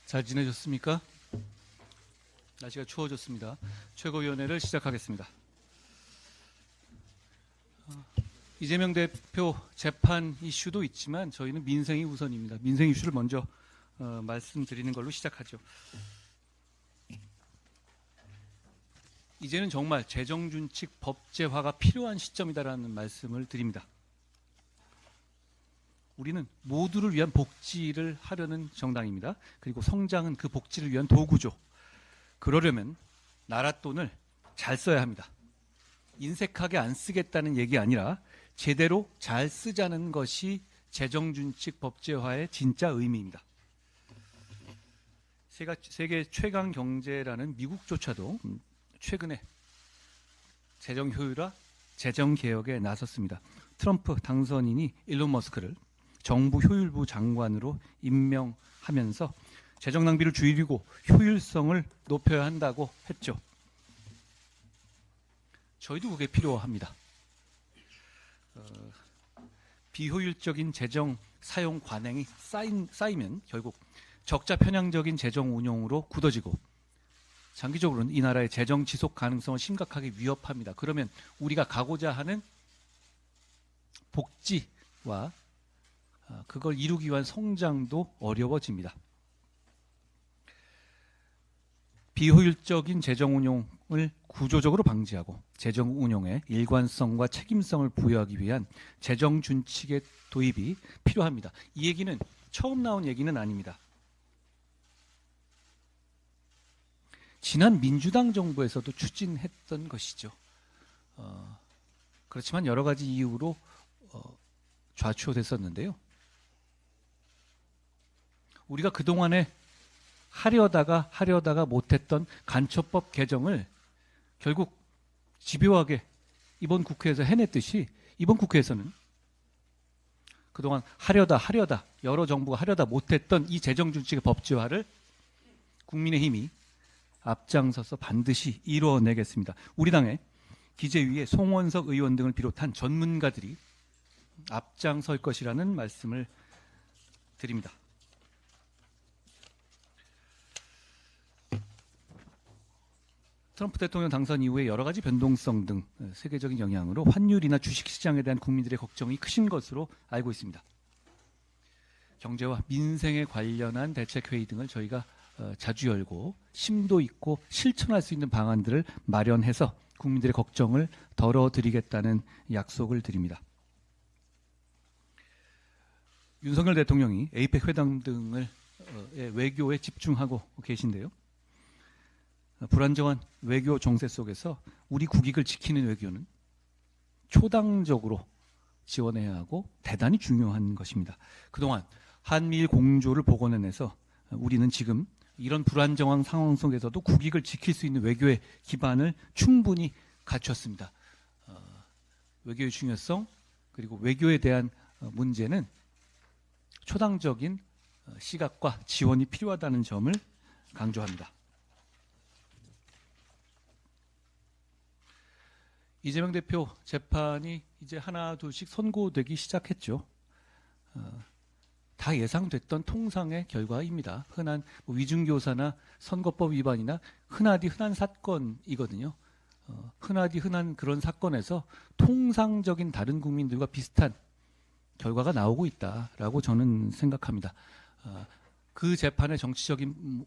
잘 지내셨습니까? 날씨가 추워졌습니다. 최고위원회를 시작하겠습니다. 이재명 대표 재판 이슈도 있지만 저희는 민생이 우선입니다. 민생 이슈를 먼저 말씀드리는 걸로 시작하죠. 이제는 정말 재정준칙 법제화가 필요한 시점이다라는 말씀을 드립니다. 우리는 모두를 위한 복지를 하려는 정당입니다. 그리고 성장은 그 복지를 위한 도구죠. 그러려면 나라 돈을 잘 써야 합니다. 인색하게 안 쓰겠다는 얘기 아니라 제대로 잘 쓰자는 것이 재정준칙 법제화의 진짜 의미입니다. 세계 최강 경제라는 미국조차도 최근에 재정 효율화, 재정 개혁에 나섰습니다. 트럼프 당선인이 일론 머스크를 정부 효율부 장관으로 임명하면서 재정 낭비를 줄이고 효율성을 높여야 한다고 했죠. 저희도 그게 필요합니다. 비효율적인 재정 사용 관행이 쌓이면 결국 적자 편향적인 재정 운용으로 굳어지고 장기적으로는 이 나라의 재정 지속 가능성을 심각하게 위협합니다. 그러면 우리가 가고자 하는 복지와 그걸 이루기 위한 성장도 어려워집니다. 비효율적인 재정 운용을 구조적으로 방지하고 재정 운용에 일관성과 책임성을 부여하기 위한 재정 준칙의 도입이 필요합니다. 이 얘기는 처음 나온 얘기는 아닙니다. 지난 민주당 정부에서도 추진했던 것이죠. 그렇지만 여러 가지 이유로 좌초됐었는데요. 우리가 그동안에 하려다가 못했던 간첩법 개정을 결국 집요하게 이번 국회에서 해냈듯이 이번 국회에서는 그동안 하려다 여러 정부가 하려다 못했던 이 재정준칙의 법제화를 국민의힘이 앞장서서 반드시 이뤄내겠습니다. 우리 당의 기재위의 송원석 의원 등을 비롯한 전문가들이 앞장설 것이라는 말씀을 드립니다. 트럼프 대통령 당선 이후에 여러 가지 변동성 등 세계적인 영향으로 환율이나 주식시장에 대한 국민들의 걱정이 크신 것으로 알고 있습니다. 경제와 민생에 관련한 대책회의 등을 저희가 자주 열고 심도 있고 실천할 수 있는 방안들을 마련해서 국민들의 걱정을 덜어드리겠다는 약속을 드립니다. 윤석열 대통령이 에이펙 회담 등을 외교에 집중하고 계신데요. 불안정한 외교 정세 속에서 우리 국익을 지키는 외교는 초당적으로 지원해야 하고 대단히 중요한 것입니다. 그동안 한미일 공조를 복원해내서 우리는 지금 이런 불안정한 상황 속에서도 국익을 지킬 수 있는 외교의 기반을 충분히 갖췄습니다. 외교의 중요성 그리고 외교에 대한 문제는 초당적인 시각과 지원이 필요하다는 점을 강조합니다. 이재명 대표 재판이 이제 하나 둘씩 선고되기 시작했죠. 다 예상됐던 통상의 결과입니다. 흔한 위중교사나 선거법 위반이나 흔한 사건이거든요. 흔한 그런 사건에서 통상적인 다른 국민들과 비슷한 결과가 나오고 있다라고 저는 생각합니다. 그 재판의 정치적인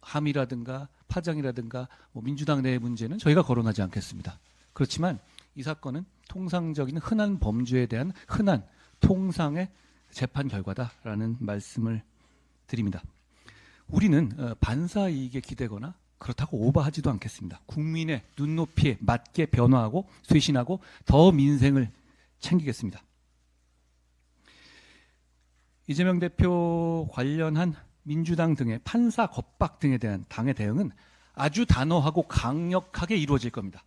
함이라든가 파장이라든가 민주당 내의 문제는 저희가 거론하지 않겠습니다. 그렇지만 이 사건은 통상적인 흔한 범죄에 대한 흔한 통상의 재판 결과다라는 말씀을 드립니다. 우리는 반사 이익에 기대거나 그렇다고 오버하지도 않겠습니다. 국민의 눈높이에 맞게 변화하고 쇄신하고 더 민생을 챙기겠습니다. 이재명 대표 관련한 민주당 등의 판사 겁박 등에 대한 당의 대응은 아주 단호하고 강력하게 이루어질 겁니다.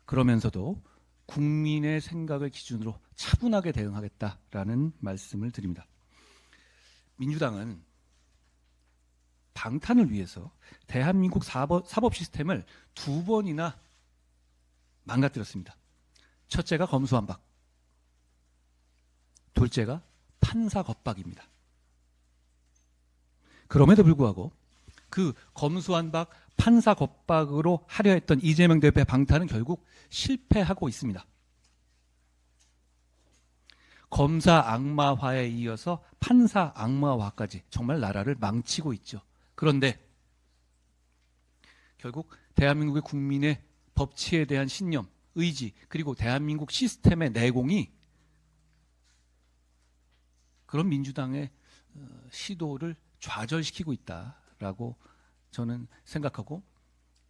그러면서도 국민의 생각을 기준으로 차분하게 대응하겠다라는 말씀을 드립니다. 민주당은 방탄을 위해서 대한민국 사법 시스템을 2번이나 망가뜨렸습니다. 첫째가 검수완박, 둘째가 판사 겁박입니다. 그럼에도 불구하고 그 검수완박 판사 겁박으로 하려 했던 이재명 대표의 방탄은 결국 실패하고 있습니다. 검사 악마화에 이어서 판사 악마화까지 정말 나라를 망치고 있죠. 그런데 결국 대한민국의 국민의 법치에 대한 신념, 의지, 그리고 대한민국 시스템의 내공이 그런 민주당의 시도를 좌절시키고 있다라고 저는 생각하고,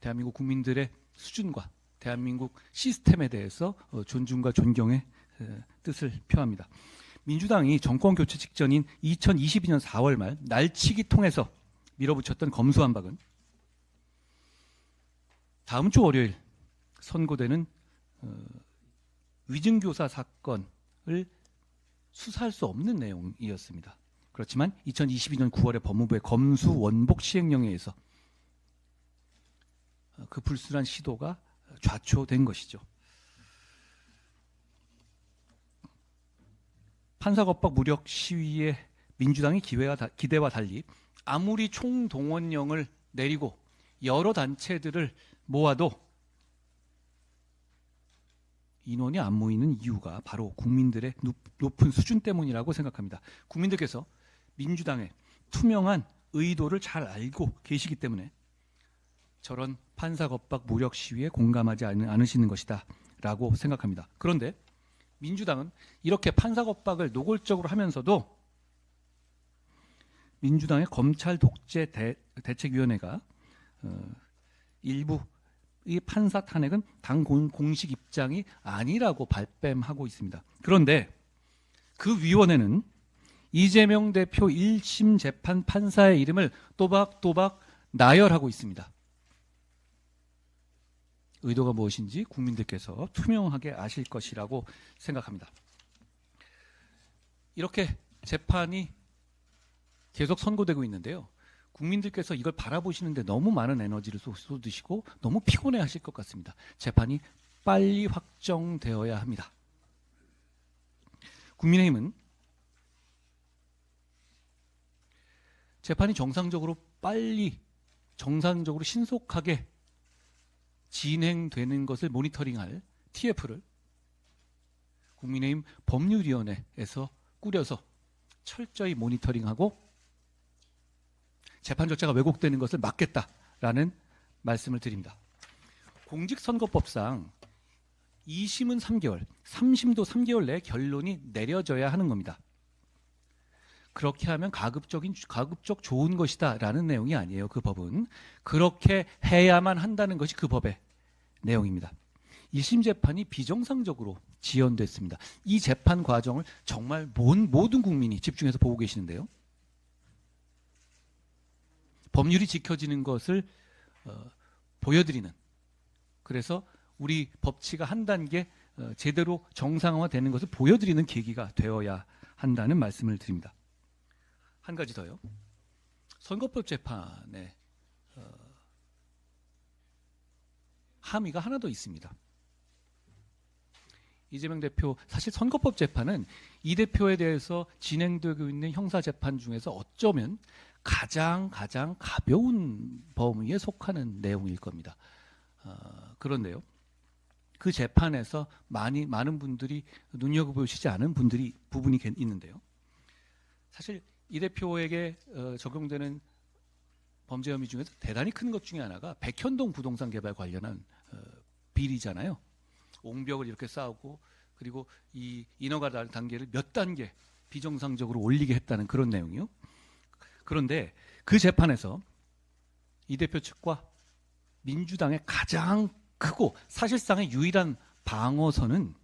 대한민국 국민들의 수준과 대한민국 시스템에 대해서 존중과 존경의 뜻을 표합니다. 민주당이 정권 교체 직전인 2022년 4월 말 날치기 통해서 밀어붙였던 검수완박은 다음 주 월요일 선고되는 위증교사 사건을 수사할 수 없는 내용이었습니다. 그렇지만 2022년 9월에 법무부의 검수 원복 시행령에 의해서 그 불순한 시도가 좌초된 것이죠. 판사 겁박 무력 시위에 민주당의 기대와 달리 아무리 총동원령을 내리고 여러 단체들을 모아도 인원이 안 모이는 이유가 바로 국민들의 높은 수준 때문이라고 생각합니다. 국민들께서 민주당의 투명한 의도를 잘 알고 계시기 때문에 저런 판사 겁박 무력 시위에 공감하지 않으시는 것이다 라고 생각합니다. 그런데 민주당은 이렇게 판사 겁박을 노골적으로 하면서도 민주당의 검찰 독재 대책위원회가 일부 이 판사 탄핵은 당 공식 입장이 아니라고 발뺌하고 있습니다. 그런데 그 위원회는 이재명 대표 1심 재판 판사의 이름을 또박또박 나열하고 있습니다. 의도가 무엇인지 국민들께서 투명하게 아실 것이라고 생각합니다. 이렇게 재판이 계속 선고되고 있는데요. 국민들께서 이걸 바라보시는데 너무 많은 에너지를 쏟으시고 너무 피곤해 하실 것 같습니다. 재판이 빨리 확정되어야 합니다. 국민의힘은 재판이 정상적으로 신속하게 진행되는 것을 모니터링할 TF를 국민의힘 법률위원회에서 꾸려서 철저히 모니터링하고 재판 절차가 왜곡되는 것을 막겠다라는 말씀을 드립니다. 공직선거법상 2심은 3개월, 3심도 3개월 내에 결론이 내려져야 하는 겁니다. 그렇게 하면 가급적 좋은 것이다라는 내용이 아니에요. 그 법은 그렇게 해야만 한다는 것이 그 법의 내용입니다. 1심 재판이 비정상적으로 지연됐습니다. 이 재판 과정을 정말 모든 국민이 집중해서 보고 계시는데요. 법률이 지켜지는 것을 보여드리는, 그래서 우리 법치가 한 단계 제대로 정상화되는 것을 보여드리는 계기가 되어야 한다는 말씀을 드립니다. 한 가지 더요. 선거법 재판에 함의가 하나 더 있습니다. 이재명 대표, 사실 선거법 재판은 이 대표에 대해서 진행되고 있는 형사재판 중에서 어쩌면 가장 가벼운 범위에 속하는 내용일 겁니다. 그런데요, 그 재판에서 많은 분들이 눈여겨보시지 않은 부분이 있는데요. 사실 이 대표에게 적용되는 범죄 혐의 중에서 대단히 큰 것 중에 하나가 백현동 부동산 개발 관련한 비리잖아요. 옹벽을 이렇게 쌓고 그리고 이 인허가 단계를 몇 단계 비정상적으로 올리게 했다는 그런 내용이요. 그런데 그 재판에서 이 대표 측과 민주당의 가장 크고 사실상의 유일한 방어선은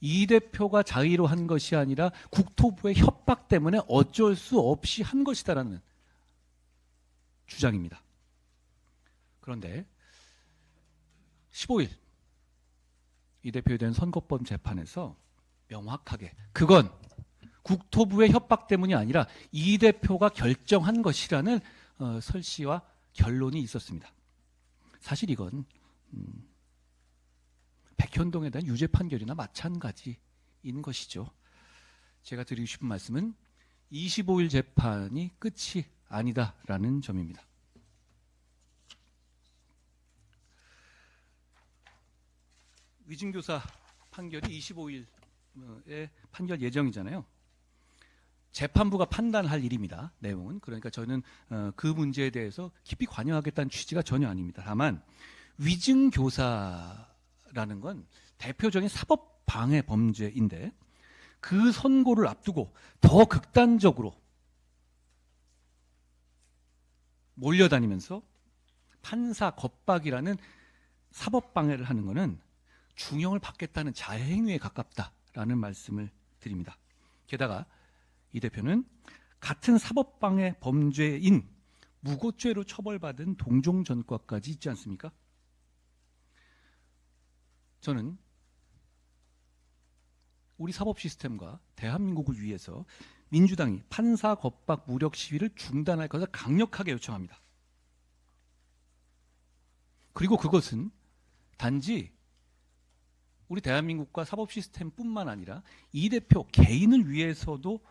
이 대표가 자의로 한 것이 아니라 국토부의 협박 때문에 어쩔 수 없이 한 것이다라는 주장입니다. 그런데 15일 이 대표에 대한 선거법 재판에서 명확하게 그건 국토부의 협박 때문이 아니라 이 대표가 결정한 것이라는 설시와 결론이 있었습니다. 사실 이건 백현동에 대한 유죄 판결이나 마찬가지인 것이죠. 제가 드리고 싶은 말씀은 25일 재판이 끝이 아니다라는 점입니다. 위증교사 판결이 25일에 판결 예정이잖아요. 재판부가 판단할 일입니다. 내용은. 그러니까 저는 그 문제에 대해서 깊이 관여하겠다는 취지가 전혀 아닙니다. 다만 위증교사라는 건 대표적인 사법방해 범죄인데 그 선고를 앞두고 더 극단적으로 몰려다니면서 판사 겁박이라는 사법방해를 하는 것은 중형을 받겠다는 자해행위에 가깝다라는 말씀을 드립니다. 게다가 이 대표는 같은 사법방해 범죄인 무고죄로 처벌받은 동종 전과까지 있지 않습니까? 저는 우리 사법 시스템과 대한민국을 위해서 민주당이 판사 겁박 무력 시위를 중단할 것을 강력하게 요청합니다. 그리고 그것은 단지 우리 대한민국과 사법 시스템뿐만 아니라 이 대표 개인을 위해서도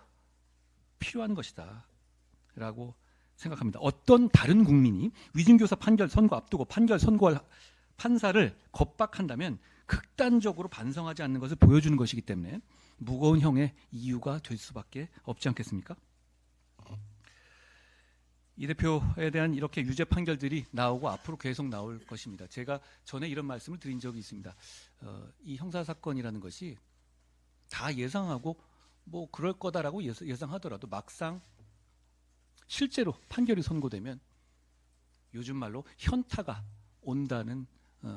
필요한 것이다 라고 생각합니다. 어떤 다른 국민이 위증교사 판결 선고 앞두고 판결 선고할 판사를 겁박한다면 극단적으로 반성하지 않는 것을 보여주는 것이기 때문에 무거운 형의 이유가 될 수밖에 없지 않겠습니까? 이 대표에 대한 이렇게 유죄 판결들이 나오고 앞으로 계속 나올 것입니다. 제가 전에 이런 말씀을 드린 적이 있습니다. 이 형사사건이라는 것이 다 예상하고 뭐 그럴 거다라고 예상하더라도 막상 실제로 판결이 선고되면 요즘 말로 현타가 온다는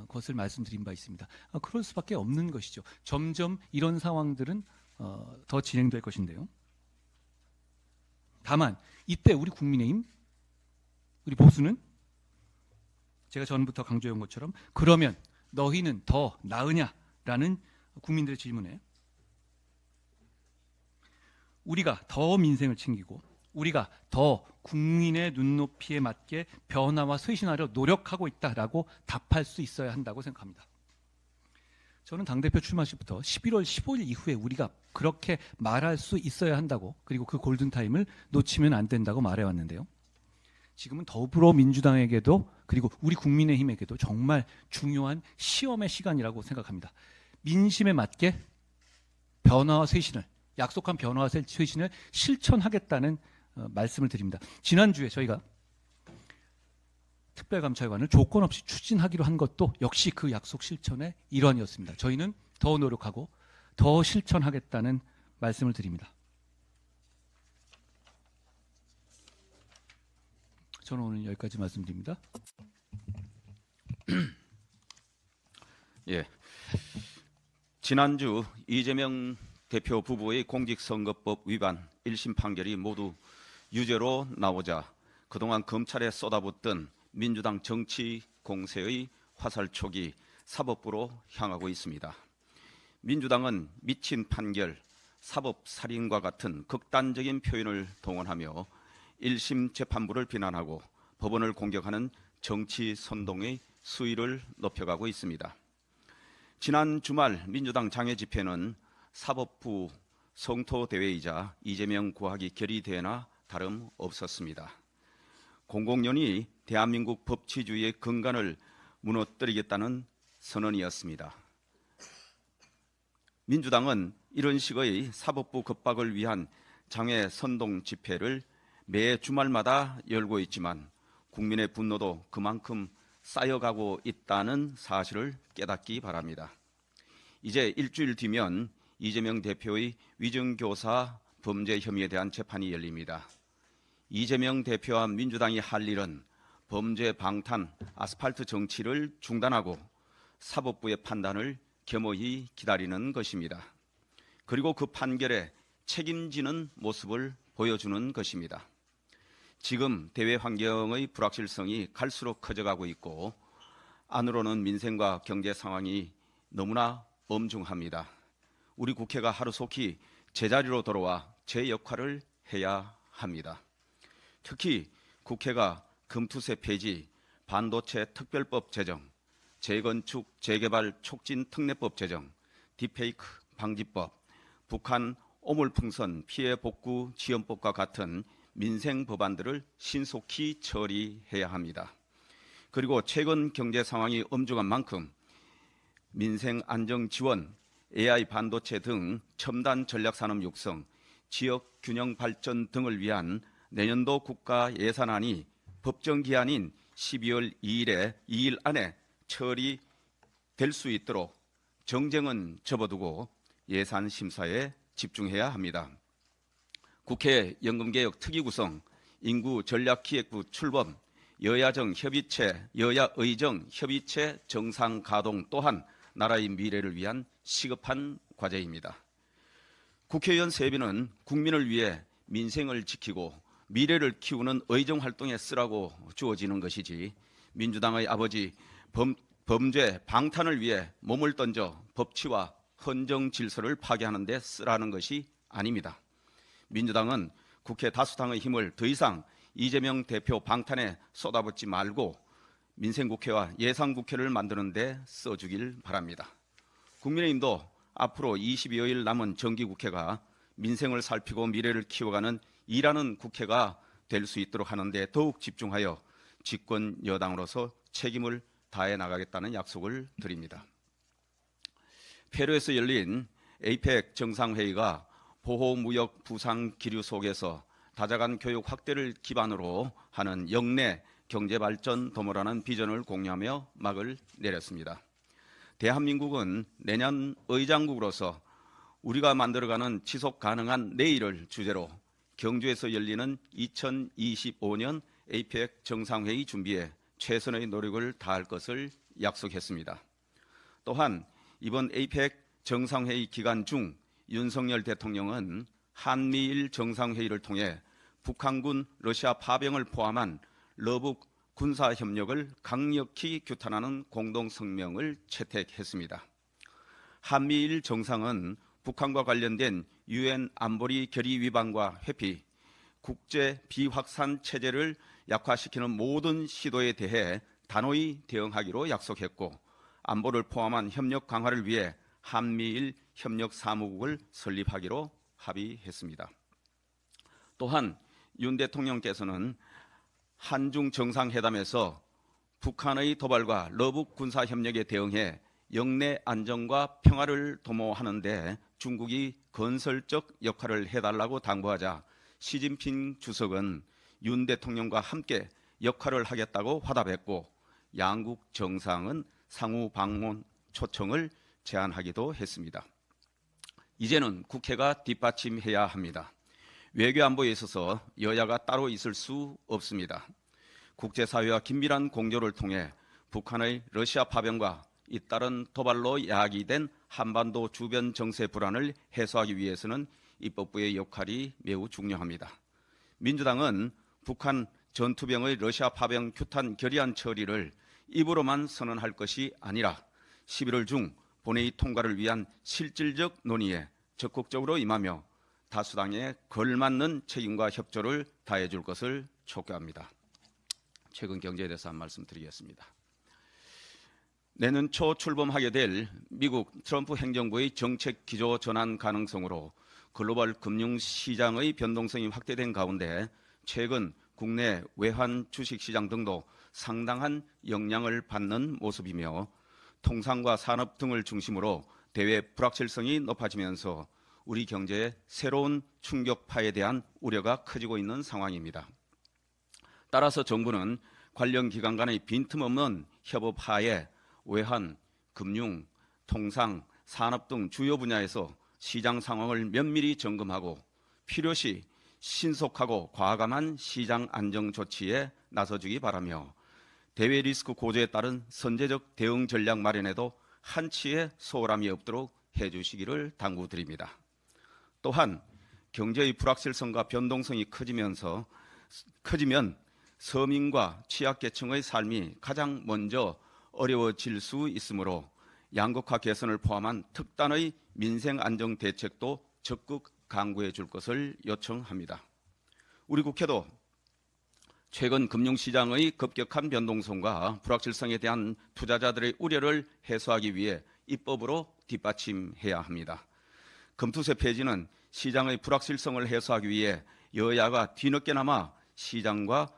것을 말씀드린 바 있습니다. 그럴 수밖에 없는 것이죠. 점점 이런 상황들은 더 진행될 것인데요. 다만 이때 우리 국민의힘, 우리 보수는 제가 전부터 강조해온 것처럼 그러면 너희는 더 나으냐라는 국민들의 질문에 우리가 더 민생을 챙기고 우리가 더 국민의 눈높이에 맞게 변화와 쇄신하려 노력하고 있다라고 답할 수 있어야 한다고 생각합니다. 저는 당대표 출마식부터 11월 15일 이후에 우리가 그렇게 말할 수 있어야 한다고, 그리고 그 골든타임을 놓치면 안 된다고 말해왔는데요. 지금은 더불어민주당에게도 그리고 우리 국민의힘에게도 정말 중요한 시험의 시간이라고 생각합니다. 민심에 맞게 변화와 쇄신을, 약속한 변화와 쇄신을 실천하겠다는 말씀을 드립니다. 지난주에 저희가 특별감찰관을 조건 없이 추진하기로 한 것도 역시 그 약속 실천의 일환이었습니다. 저희는 더 노력하고 더 실천하겠다는 말씀을 드립니다. 저는 오늘 여기까지 말씀드립니다. 예, 지난주 이재명 대표 부부의 공직선거법 위반 1심 판결이 모두 유죄로 나오자 그동안 검찰에 쏟아붓던 민주당 정치 공세의 화살촉이 사법부로 향하고 있습니다. 민주당은 미친 판결, 사법살인과 같은 극단적인 표현을 동원하며 1심 재판부를 비난하고 법원을 공격하는 정치 선동의 수위를 높여가고 있습니다. 지난 주말 민주당 장외 집회는 사법부 성토대회이자 이재명 구하기 결의대회나 다름없었습니다. 공공연히 대한민국 법치주의의 근간을 무너뜨리겠다는 선언이었습니다. 민주당은 이런 식의 사법부 겁박을 위한 장외 선동 집회를 매 주말마다 열고 있지만 국민의 분노도 그만큼 쌓여가고 있다는 사실을 깨닫기 바랍니다. 이제 일주일 뒤면 이재명 대표의 위증교사 범죄 혐의에 대한 재판이 열립니다. 이재명 대표와 민주당이 할 일은 범죄 방탄, 아스팔트 정치를 중단하고 사법부의 판단을 겸허히 기다리는 것입니다. 그리고 그 판결에 책임지는 모습을 보여주는 것입니다. 지금 대외 환경의 불확실성이 갈수록 커져가고 있고 안으로는 민생과 경제 상황이 너무나 엄중합니다. 우리 국회가 하루속히 제자리로 돌아와 제 역할을 해야 합니다. 특히 국회가 금투세 폐지, 반도체 특별법 제정, 재건축 재개발 촉진 특례법 제정, 딥페이크 방지법, 북한 오물풍선 피해 복구 지원법과 같은 민생 법안들을 신속히 처리해야 합니다. 그리고 최근 경제 상황이 엄중한 만큼 민생 안정 지원, AI 반도체 등 첨단 전략 산업 육성, 지역 균형 발전 등을 위한 내년도 국가 예산안이 법정 기한인 12월 2일 안에 처리될 수 있도록 정쟁은 접어두고 예산 심사에 집중해야 합니다. 국회 연금개혁 특위 구성, 인구 전략기획부 출범, 여야정 협의체, 여야의정 협의체 정상 가동 또한 나라의 미래를 위한 시급한 과제입니다. 국회의원 세비는 국민을 위해 민생을 지키고 미래를 키우는 의정 활동에 쓰라고 주어지는 것이지 민주당의 아버지 범죄 방탄을 위해 몸을 던져 법치와 헌정 질서를 파괴하는 데 쓰라는 것이 아닙니다. 민주당은 국회 다수당의 힘을 더 이상 이재명 대표 방탄에 쏟아붓지 말고 민생국회와 예산국회를 만드는 데 써주길 바랍니다. 국민의힘도 앞으로 22여일 남은 정기국회가 민생을 살피고 미래를 키워가는 일하는 국회가 될 수 있도록 하는데 더욱 집중하여 집권 여당으로서 책임을 다해 나가겠다는 약속을 드립니다. 페루에서 열린 APEC 정상회의가 보호무역 부상 기류 속에서 다자간 교육 확대를 기반으로 하는 역내 경제발전 도모라는 비전을 공유하며 막을 내렸습니다. 대한민국은 내년 의장국으로서 우리가 만들어가는 지속 가능한 내일을 주제로 경주에서 열리는 2025년 APEC 정상회의 준비에 최선의 노력을 다할 것을 약속했습니다. 또한 이번 APEC 정상회의 기간 중 윤석열 대통령은 한미일 정상회의를 통해 북한군 러시아 파병을 포함한 러북 군사협력을 강력히 규탄하는 공동성명을 채택했습니다. 한미일 정상은 북한과 관련된 UN 안보리 결의 위반과 회피, 국제 비확산 체제를 약화시키는 모든 시도에 대해 단호히 대응하기로 약속했고 안보를 포함한 협력 강화를 위해 한미일 협력사무국을 설립하기로 합의했습니다. 또한 윤 대통령께서는 한중 정상회담에서 북한의 도발과 러북 군사협력에 대응해 영내 안정과 평화를 도모하는 데 중국이 건설적 역할을 해달라고 당부하자 시진핑 주석은 윤 대통령과 함께 역할을 하겠다고 화답했고 양국 정상은 상호 방문 초청을 제안하기도 했습니다. 이제는 국회가 뒷받침해야 합니다. 외교안보에 있어서 여야가 따로 있을 수 없습니다. 국제사회와 긴밀한 공조를 통해 북한의 러시아 파병과 잇따른 도발로 야기된 한반도 주변 정세 불안을 해소하기 위해서는 입법부의 역할이 매우 중요합니다. 민주당은 북한 전투병의 러시아 파병 규탄 결의안 처리를 입으로만 선언할 것이 아니라 11월 중 본회의 통과를 위한 실질적 논의에 적극적으로 임하며 다수당에 걸맞는 책임과 협조를 다해 줄 것을 촉구합니다. 최근 경제에 대해서 한 말씀 드리겠습니다. 내년 초 출범하게 될 미국 트럼프 행정부의 정책 기조 전환 가능성으로 글로벌 금융시장의 변동성이 확대된 가운데 최근 국내 외환 주식시장 등도 상당한 영향을 받는 모습이며 통상과 산업 등을 중심으로 대외 불확실성이 높아지면서 우리 경제의 새로운 충격파에 대한 우려가 커지고 있는 상황입니다. 따라서 정부는 관련 기관 간의 빈틈없는 협업하에 외환, 금융, 통상, 산업 등 주요 분야에서 시장 상황을 면밀히 점검하고 필요시 신속하고 과감한 시장 안정 조치에 나서주기 바라며 대외 리스크 고조에 따른 선제적 대응 전략 마련에도 한치의 소홀함이 없도록 해주시기를 당부드립니다. 또한 경제의 불확실성과 변동성이 커지면 서민과 취약계층의 삶이 가장 먼저 어려워질 수 있으므로 양극화 개선을 포함한 특단의 민생 안정 대책도 적극 강구해 줄 것을 요청합니다. 우리 국회도 최근 금융시장의 급격한 변동성과 불확실성에 대한 투자자들의 우려를 해소하기 위해 입법으로 뒷받침해야 합니다. 금투세 폐지는 시장의 불확실성을 해소하기 위해 여야가 뒤늦게나마 시장과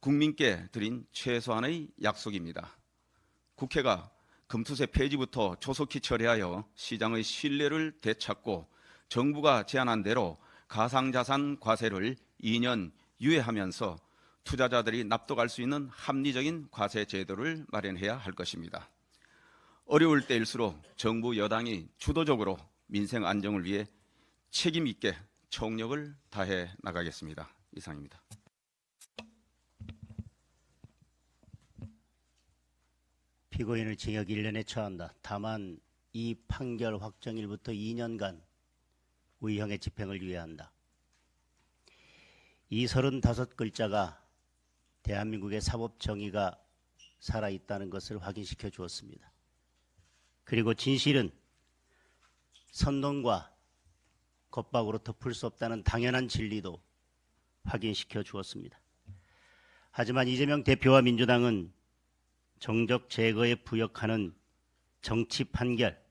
국민께 드린 최소한의 약속입니다. 국회가 금투세 폐지부터 조속히 처리하여 시장의 신뢰를 되찾고 정부가 제안한 대로 가상자산 과세를 2년 유예하면서 투자자들이 납득할 수 있는 합리적인 과세 제도를 마련해야 할 것입니다. 어려울 때일수록 정부 여당이 주도적으로 민생 안정을 위해 책임 있게 총력을 다해 나가겠습니다. 이상입니다. 피고인을 징역 1년에 처한다. 다만 이 판결 확정일부터 2년간 우유형의 집행을 유예한다. 이 35글자가 대한민국의 사법 정의가 살아있다는 것을 확인시켜 주었습니다. 그리고 진실은 선동과 겁박으로 덮을 수 없다는 당연한 진리도 확인시켜 주었습니다. 하지만 이재명 대표와 민주당은 정적 제거에 부역하는 정치 판결,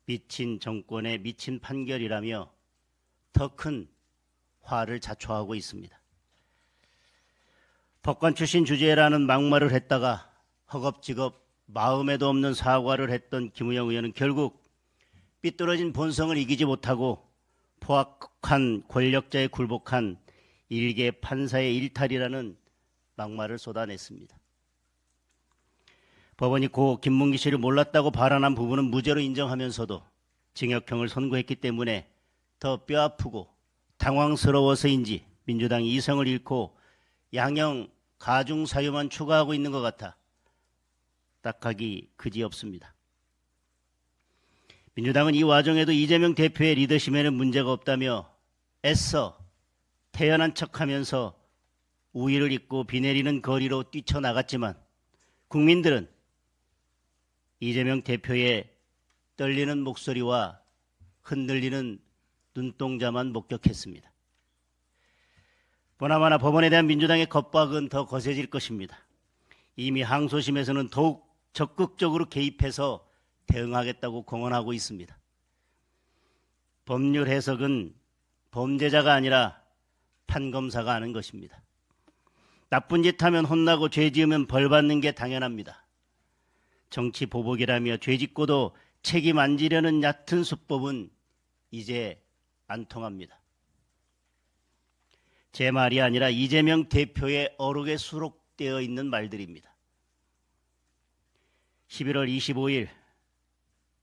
미친 정권의 미친 판결이라며 더 큰 화를 자초하고 있습니다. 법관 출신 주제라는 막말을 했다가 허겁지겁 마음에도 없는 사과를 했던 김우영 의원은 결국 삐뚤어진 본성을 이기지 못하고 포악한 권력자에 굴복한 일개 판사의 일탈이라는 막말을 쏟아냈습니다. 법원이 고 김문기 씨를 몰랐다고 발언한 부분은 무죄로 인정하면서도 징역형을 선고했기 때문에 더 뼈아프고 당황스러워서인지 민주당이 이성을 잃고 양형 가중 사유만 추가하고 있는 것 같아 딱하기 그지없습니다. 민주당은 이 와중에도 이재명 대표의 리더십에는 문제가 없다며 애써 태연한 척하면서 우위를 잇고 비 내리는 거리로 뛰쳐나갔지만 국민들은 이재명 대표의 떨리는 목소리와 흔들리는 눈동자만 목격했습니다. 보나마나 법원에 대한 민주당의 겁박은 더 거세질 것입니다. 이미 항소심에서는 더욱 적극적으로 개입해서 대응하겠다고 공언하고 있습니다. 법률 해석은 범죄자가 아니라 판검사가 하는 것입니다. 나쁜 짓 하면 혼나고 죄 지으면 벌 받는 게 당연합니다. 정치 보복이라며 죄 짓고도 책임 안 지려는 얕은 수법은 이제 안 통합니다. 제 말이 아니라 이재명 대표의 어록에 수록되어 있는 말들입니다. 11월 25일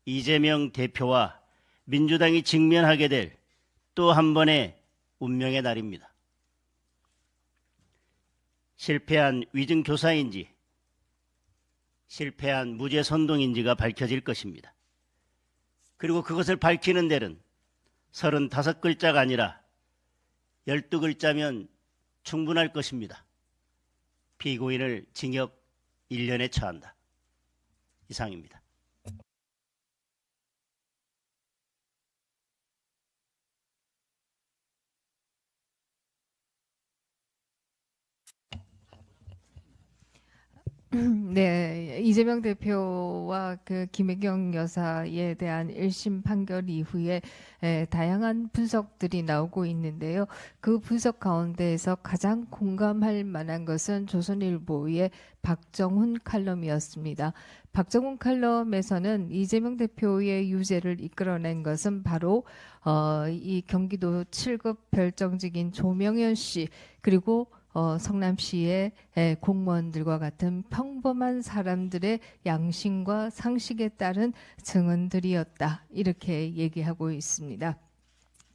이재명 대표와 민주당이 직면하게 될 또 한 번의 운명의 날입니다. 실패한 위증교사인지 실패한 무죄 선동인지가 밝혀질 것입니다. 그리고 그것을 밝히는 데는 35글자가 아니라 12글자면 충분할 것입니다. 피고인을 징역 1년에 처한다. 이상입니다. 네, 이재명 대표와 그 김혜경 여사에 대한 1심 판결 이후에 다양한 분석들이 나오고 있는데요. 그 분석 가운데에서 가장 공감할 만한 것은 조선일보의 박정훈 칼럼이었습니다. 박정훈 칼럼에서는 이재명 대표의 유죄를 이끌어낸 것은 바로 이 경기도 7급 별정직인 조명현 씨 그리고 성남시의 공무원들과 같은 평범한 사람들의 양심과 상식에 따른 증언들이었다. 이렇게 얘기하고 있습니다.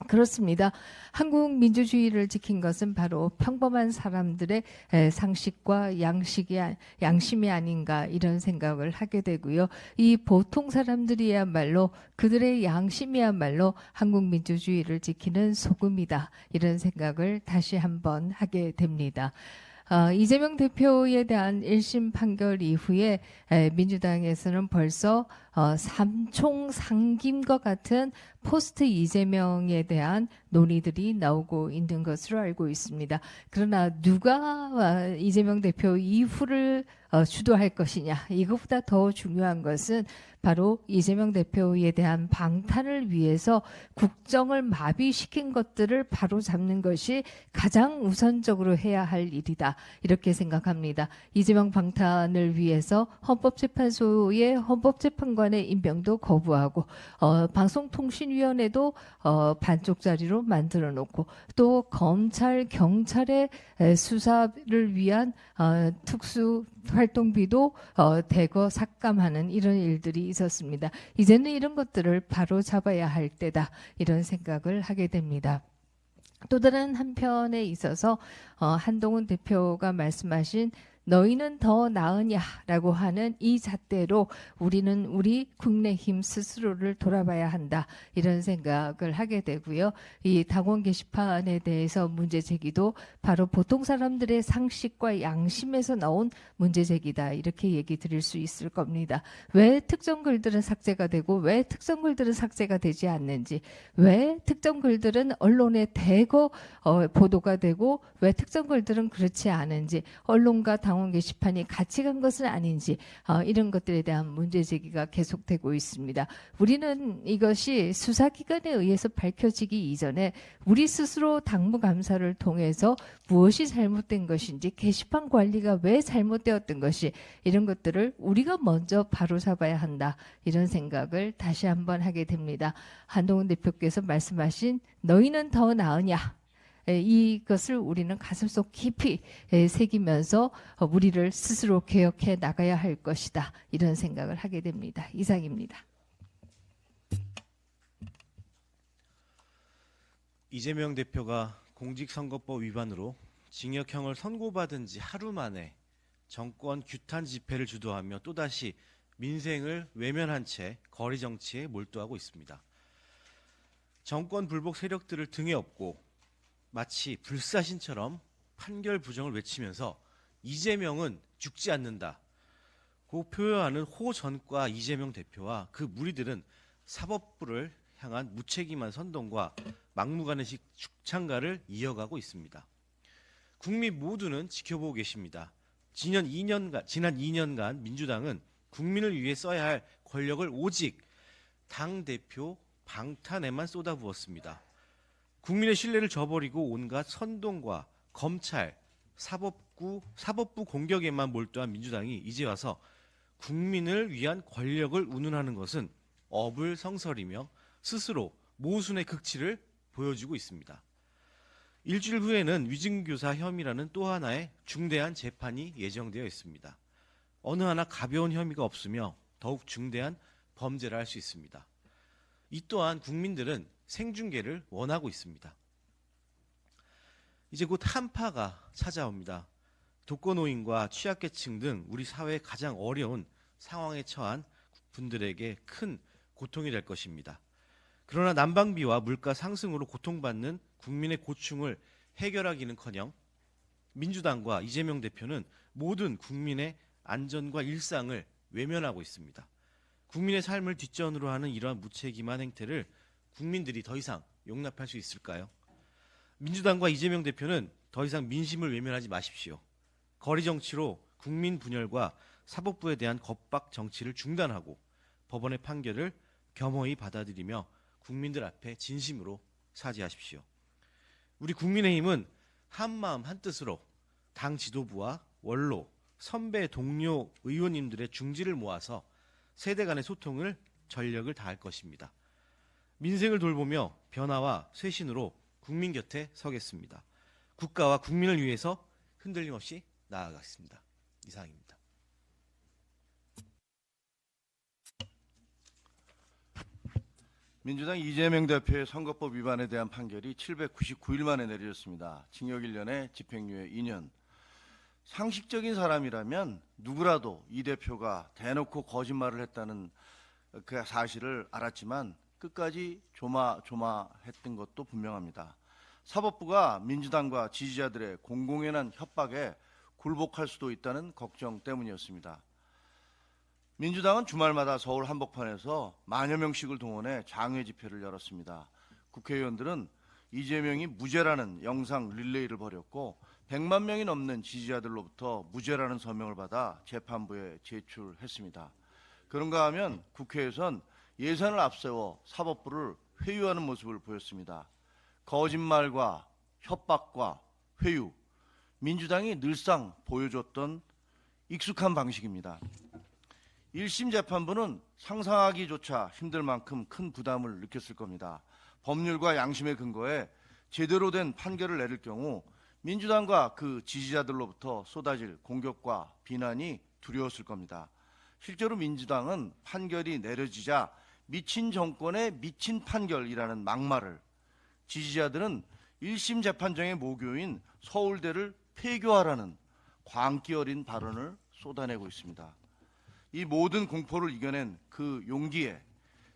그렇습니다. 한국 민주주의를 지킨 것은 바로 평범한 사람들의 상식과 양심이 아닌가 이런 생각을 하게 되고요. 이 보통 사람들이야말로 그들의 양심이야말로 한국 민주주의를 지키는 소금이다. 이런 생각을 다시 한번 하게 됩니다. 이재명 대표에 대한 1심 판결 이후에 민주당에서는 벌써 삼총상김과 같은 포스트 이재명에 대한 논의들이 나오고 있는 것으로 알고 있습니다. 그러나 누가 이재명 대표 이후를 주도할 것이냐, 이것보다 더 중요한 것은 바로 이재명 대표에 대한 방탄을 위해서 국정을 마비시킨 것들을 바로 잡는 것이 가장 우선적으로 해야 할 일이다, 이렇게 생각합니다. 이재명 방탄을 위해서 헌법재판소의 헌법재판관의 임명도 거부하고 방송통신위원회도 반쪽짜리로 만들어 놓고 또 검찰, 경찰의 수사를 위한 특수 활동비도 대거 삭감하는 이런 일들이 있었습니다. 이제는 이런 것들을 바로 잡아야 할 때다, 이런 생각을 하게 됩니다. 또 다른 한편에 있어서 한동훈 대표가 말씀하신 너희는 더 나으냐라고 하는 이 잣대로 우리는 우리 국내힘 스스로를 돌아봐야 한다, 이런 생각을 하게 되고요. 이 당원 게시판에 대해서 문제 제기도 바로 보통 사람들의 상식과 양심에서 나온 문제 제기다, 이렇게 얘기 드릴 수 있을 겁니다. 왜 특정 글들은 삭제가 되고 왜 특정 글들은 삭제가 되지 않는지, 왜 특정 글들은 언론에 대거 보도가 되고 왜 특정 글들은 그렇지 않은지, 언론과 당원 게시판이 같이 간 것은 아닌지, 이런 것들에 대한 문제 제기가 계속되고 있습니다. 우리는 이것이 수사기관에 의해서 밝혀지기 이전에 우리 스스로 당무감사를 통해서 무엇이 잘못된 것인지, 게시판 관리가 왜 잘못되었던 것이, 이런 것들을 우리가 먼저 바로잡아야 한다, 이런 생각을 다시 한번 하게 됩니다. 한동훈 대표께서 말씀하신 너희는 더 나으냐, 이것을 우리는 가슴속 깊이 새기면서 우리를 스스로 개혁해 나가야 할 것이다, 이런 생각을 하게 됩니다. 이상입니다. 이재명 대표가 공직선거법 위반으로 징역형을 선고받은 지 하루 만에 정권 규탄 집회를 주도하며 또다시 민생을 외면한 채 거리 정치에 몰두하고 있습니다. 정권 불복 세력들을 등에 업고 마치 불사신처럼 판결 부정을 외치면서 이재명은 죽지 않는다 고 표현하는 호 전과 이재명 대표와 그 무리들은 사법부를 향한 무책임한 선동과 막무가내식 죽창가를 이어가고 있습니다. 국민 모두는 지켜보고 계십니다. 지난 2년간 민주당은 국민을 위해 써야 할 권력을 오직 당대표 방탄에만 쏟아부었습니다. 국민의 신뢰를 저버리고 온갖 선동과 검찰, 사법부 공격에만 몰두한 민주당이 이제 와서 국민을 위한 권력을 운운하는 것은 어불성설이며 스스로 모순의 극치를 보여주고 있습니다. 일주일 후에는 위증교사 혐의라는 또 하나의 중대한 재판이 예정되어 있습니다. 어느 하나 가벼운 혐의가 없으며 더욱 중대한 범죄라 할 수 있습니다. 이 또한 국민들은 생중계를 원하고 있습니다. 이제 곧 한파가 찾아옵니다. 독거노인과 취약계층 등 우리 사회의 가장 어려운 상황에 처한 분들에게 큰 고통이 될 것입니다. 그러나 난방비와 물가 상승으로 고통받는 국민의 고충을 해결하기는커녕 민주당과 이재명 대표는 모든 국민의 안전과 일상을 외면하고 있습니다. 국민의 삶을 뒷전으로 하는 이러한 무책임한 행태를 국민들이 더 이상 용납할 수 있을까요? 민주당과 이재명 대표는 더 이상 민심을 외면하지 마십시오. 거리 정치로 국민 분열과 사법부에 대한 겁박 정치를 중단하고 법원의 판결을 겸허히 받아들이며 국민들 앞에 진심으로 사죄하십시오. 우리 국민의힘은 한마음 한뜻으로 당 지도부와 원로, 선배, 동료 의원님들의 중지를 모아서 세대 간의 소통을 전력을 다할 것입니다. 민생을 돌보며 변화와 쇄신으로 국민 곁에 서겠습니다. 국가와 국민을 위해서 흔들림 없이 나아가겠습니다. 이상입니다. 민주당 이재명 대표의 선거법 위반에 대한 판결이 799일 만에 내려졌습니다. 징역 1년에 집행유예 2년. 상식적인 사람이라면 누구라도 이 대표가 대놓고 거짓말을 했다는 그 사실을 알았지만 끝까지 조마조마했던 것도 분명합니다. 사법부가 민주당과 지지자들의 공공연한 협박에 굴복할 수도 있다는 걱정 때문이었습니다. 민주당은 주말마다 서울 한복판에서 만여 명씩을 동원해 장외 집회를 열었습니다. 국회의원들은 이재명이 무죄라는 영상 릴레이를 벌였고 100만 명이 넘는 지지자들로부터 무죄라는 서명을 받아 재판부에 제출했습니다. 그런가 하면 국회에선 예산을 앞세워 사법부를 회유하는 모습을 보였습니다. 거짓말과 협박과 회유, 민주당이 늘상 보여줬던 익숙한 방식입니다. 1심 재판부는 상상하기조차 힘들 만큼 큰 부담을 느꼈을 겁니다. 법률과 양심의 근거에 제대로 된 판결을 내릴 경우 민주당과 그 지지자들로부터 쏟아질 공격과 비난이 두려웠을 겁니다. 실제로 민주당은 판결이 내려지자 미친 정권의 미친 판결이라는 막말을, 지지자들은 1심 재판정의 모교인 서울대를 폐교하라는 광기 어린 발언을 쏟아내고 있습니다. 이 모든 공포를 이겨낸 그 용기에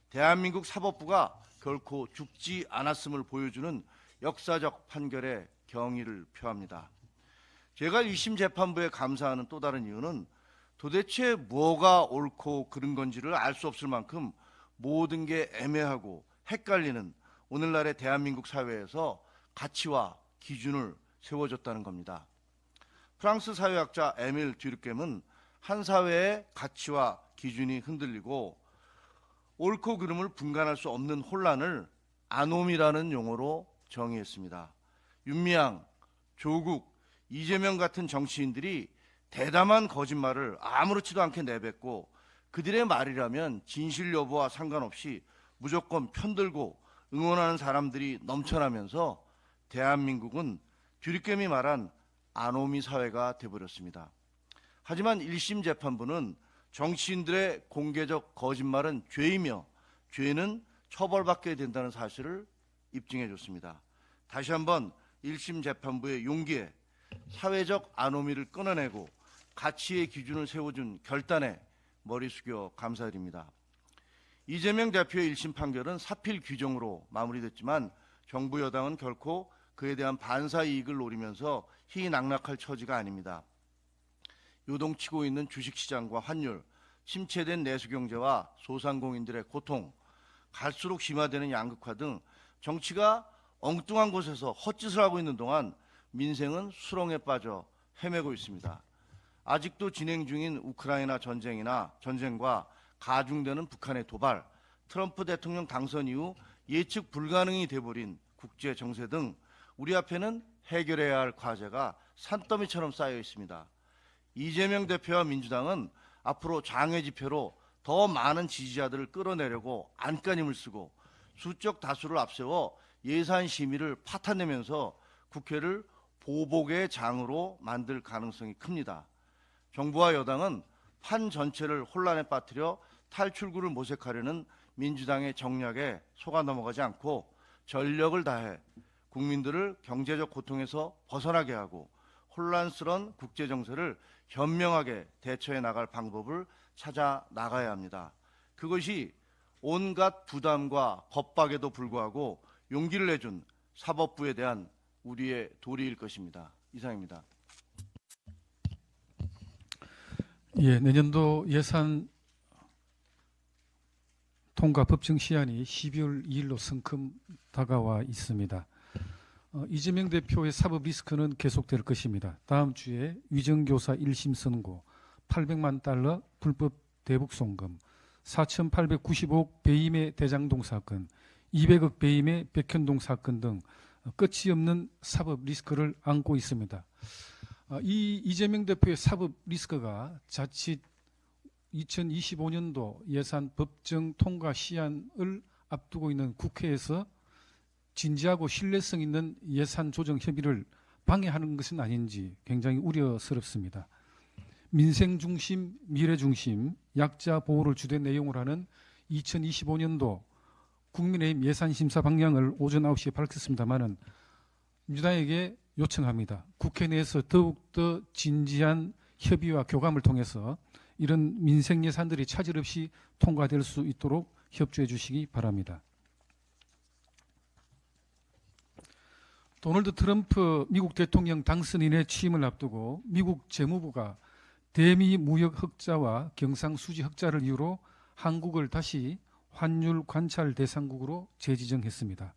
대한민국 사법부가 결코 죽지 않았음을 보여주는 역사적 판결에 경의를 표합니다. 제가 1심 재판부에 감사하는 또 다른 이유는 도대체 뭐가 옳고 그른 건지를 알 수 없을 만큼 모든 게 애매하고 헷갈리는 오늘날의 대한민국 사회에서 가치와 기준을 세워줬다는 겁니다. 프랑스 사회학자 에밀 듀르켐은 한 사회의 가치와 기준이 흔들리고 옳고 그름을 분간할 수 없는 혼란을 아노미라는 용어로 정의했습니다. 윤미향, 조국, 이재명 같은 정치인들이 대담한 거짓말을 아무렇지도 않게 내뱉고 그들의 말이라면 진실 여부와 상관없이 무조건 편들고 응원하는 사람들이 넘쳐나면서 대한민국은 듀르켐이 말한 아노미 사회가 되어버렸습니다. 하지만 1심 재판부는 정치인들의 공개적 거짓말은 죄이며 죄는 처벌받게 된다는 사실을 입증해 줬습니다. 다시 한번 1심 재판부의 용기에 사회적 아노미를 끊어내고 가치의 기준을 세워준 결단에 머리 숙여 감사드립니다. 이재명 대표의 1심 판결은 사필 규정으로 마무리됐지만 정부 여당은 결코 그에 대한 반사 이익을 노리면서 희낙락할 처지가 아닙니다. 요동치고 있는 주식시장과 환율, 침체된 내수경제와 소상공인들의 고통, 갈수록 심화되는 양극화 등 정치가 엉뚱한 곳에서 헛짓을 하고 있는 동안 민생은 수렁에 빠져 헤매고 있습니다. 아직도 진행 중인 우크라이나 전쟁과 가중되는 북한의 도발, 트럼프 대통령 당선 이후 예측 불가능이 돼버린 국제 정세 등 우리 앞에는 해결해야 할 과제가 산더미처럼 쌓여 있습니다. 이재명 대표와 민주당은 앞으로 장외 집회로 더 많은 지지자들을 끌어내려고 안간힘을 쓰고 수적 다수를 앞세워 예산 심의를 파탄내면서 국회를 보복의 장으로 만들 가능성이 큽니다. 정부와 여당은 판 전체를 혼란에 빠뜨려 탈출구를 모색하려는 민주당의 정략에 속아 넘어가지 않고 전력을 다해 국민들을 경제적 고통에서 벗어나게 하고 혼란스러운 국제 정세를 현명하게 대처해 나갈 방법을 찾아 나가야 합니다. 그것이 온갖 부담과 겁박에도 불구하고 용기를 내준 사법부에 대한 우리의 도리일 것입니다. 이상입니다. 예, 내년도 예산 통과 법정 시한이 12월 2일로 성큼 다가와 있습니다. 이재명 대표의 사법 리스크는 계속될 것입니다. 다음 주에 위정교사 1심 선고, 800만 달러 불법 대북 송금, 4,895억 배임의 대장동 사건, 200억 배임의 백현동 사건 등 끝이 없는 사법 리스크를 안고 있습니다. 이 이재명 대표의 사법 리스크가 자칫 2025년도 예산 법정 통과 시한을 앞두고 있는 국회에서 진지하고 신뢰성 있는 예산 조정 협의를 방해하는 것은 아닌지 굉장히 우려스럽습니다. 민생 중심, 미래 중심, 약자 보호를 주된 내용으로 하는 2025년도 국민의힘 예산 심사 방향을 오전 9시에 밝혔습니다마는 민주당에게 요청합니다. 국회 내에서 더욱더 진지한 협의와 교감을 통해서 이런 민생 예산들이 차질 없이 통과될 수 있도록 협조해 주시기 바랍니다. 도널드 트럼프 미국 대통령 당선인의 취임을 앞두고 미국 재무부가 대미 무역 흑자와 경상 수지 흑자를 이유로 한국을 다시 환율 관찰 대상국으로 재지정했습니다.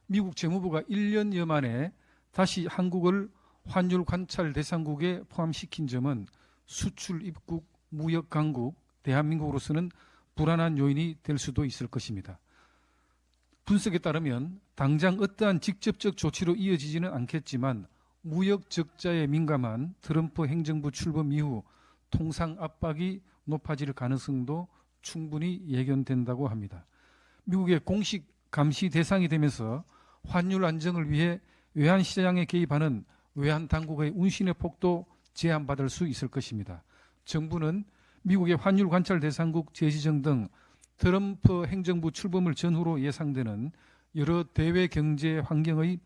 미국 재무부가 1년여 만에 다시 한국을 환율 관찰 대상국에 포함시킨 점은 수출 입국 무역 강국 대한민국으로서는 불안한 요인이 될 수도 있을 것입니다. 분석에 따르면 당장 어떠한 직접적 조치로 이어지지는 않겠지만 무역 적자에 민감한 트럼프 행정부 출범 이후 통상 압박이 높아질 가능성도 충분히 예견된다고 합니다. 미국의 공식 감시 대상이 되면서 환율 안정을 위해 외환시장에 개입하는 외환 당국의 운신의 폭도 제한받을 수 있을 것입니다. 정부는 미국의 환율 관찰 대상국 재지정 등 트럼프 행정부 출범을 전후로 예상되는 여러 대외 경제 환경의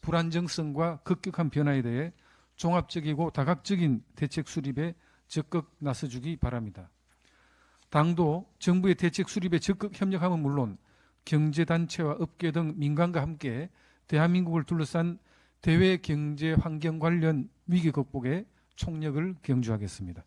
불안정성과 급격한 변화에 대해 종합적이고 다각적인 대책 수립에 적극 나서주기 바랍니다. 당도 정부의 대책 수립에 적극 협력함은 물론 경제단체와 업계 등 민간과 함께 대한민국을 둘러싼 대외 경제 환경 관련 위기 극복에 총력을 경주하겠습니다.